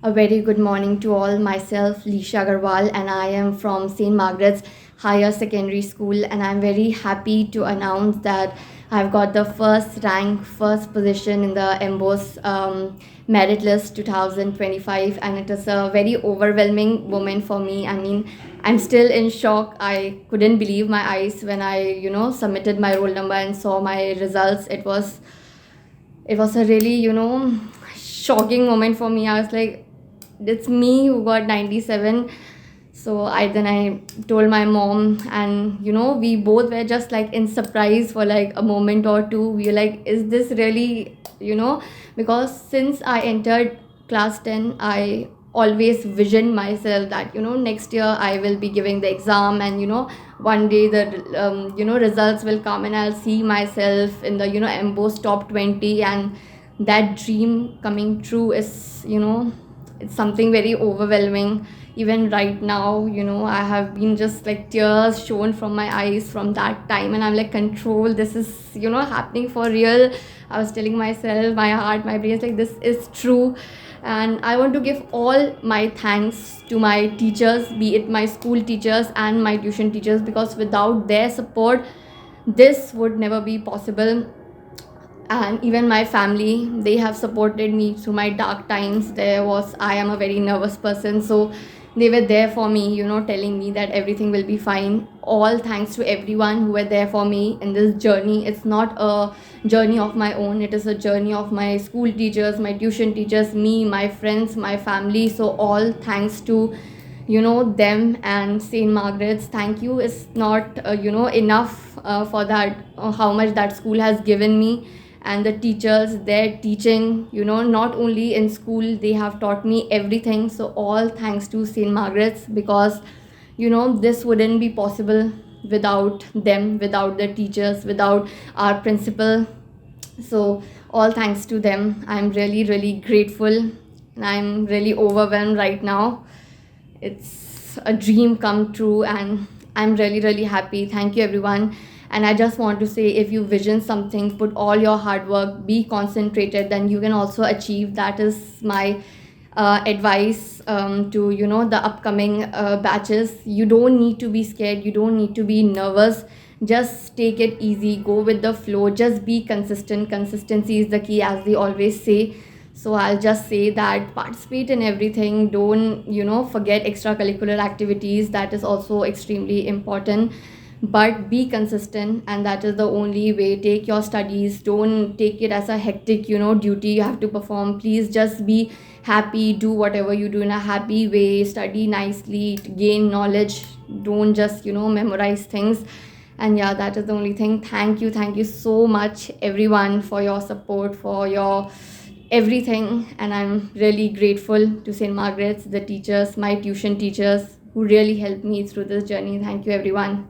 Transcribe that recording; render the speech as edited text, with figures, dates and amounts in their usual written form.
A very good morning to all. Myself, Lisha Agarwal, and I am from St. Margaret's Higher Secondary School. And I'm very happy to announce that I've got the first rank, first position in the MBOS merit list 2025. And it is a very overwhelming moment for me. I mean, I'm still in shock. I couldn't believe my eyes when I submitted my roll number and saw my results. It was a really shocking moment for me. I was like, it's me who got 97. So I told my mom, and we both were just like in surprise for like a moment or two. We were like, is this really? Because since I entered class 10, I always visioned myself that next year I will be giving the exam, and one day the results will come and I'll see myself in the MBOS top 20. And that dream coming true is it's something very overwhelming. Even right now, I have been just like tears shown from my eyes from that time, and I'm like, control, this is happening for real. I was telling myself, my heart, my brain is like, this is true. And I want to give all my thanks to my teachers, be it my school teachers and my tuition teachers, because without their support this would never be possible. And even my family, they have supported me through my dark times. I am a very nervous person, so they were there for me, telling me that everything will be fine. All thanks to everyone who were there for me in this journey. It's not a journey of my own, it is a journey of my school teachers, my tuition teachers, me, my friends, my family. So all thanks to them. And St. Margaret's, thank you is not enough for that, how much that school has given me. And the teachers, their teaching, not only in school, they have taught me everything. So all thanks to St. Margaret's, because this wouldn't be possible without them, without the teachers, without our principal. So all thanks to them. I'm really really grateful, and I'm really overwhelmed right now. It's a dream come true, and I'm really really happy. Thank you everyone. And I just want to say, if you vision something, put all your hard work, be concentrated, then you can also achieve. That is my advice to the upcoming batches. You don't need to be scared, you don't need to be nervous. Just take it easy, go with the flow, just be consistent. Consistency is the key, as they always say. So I'll just say that participate in everything. Don't forget extracurricular activities, that is also extremely important. But be consistent, and that is the only way. Take your studies, don't take it as a hectic duty you have to perform. Please just be happy, do whatever you do in a happy way, study nicely, gain knowledge. Don't just memorize things. And yeah, that is the only thing. Thank you so much everyone for your support, for your everything. And I'm really grateful to St. Margaret's, the teachers, my tuition teachers, who really helped me through this journey. Thank you everyone.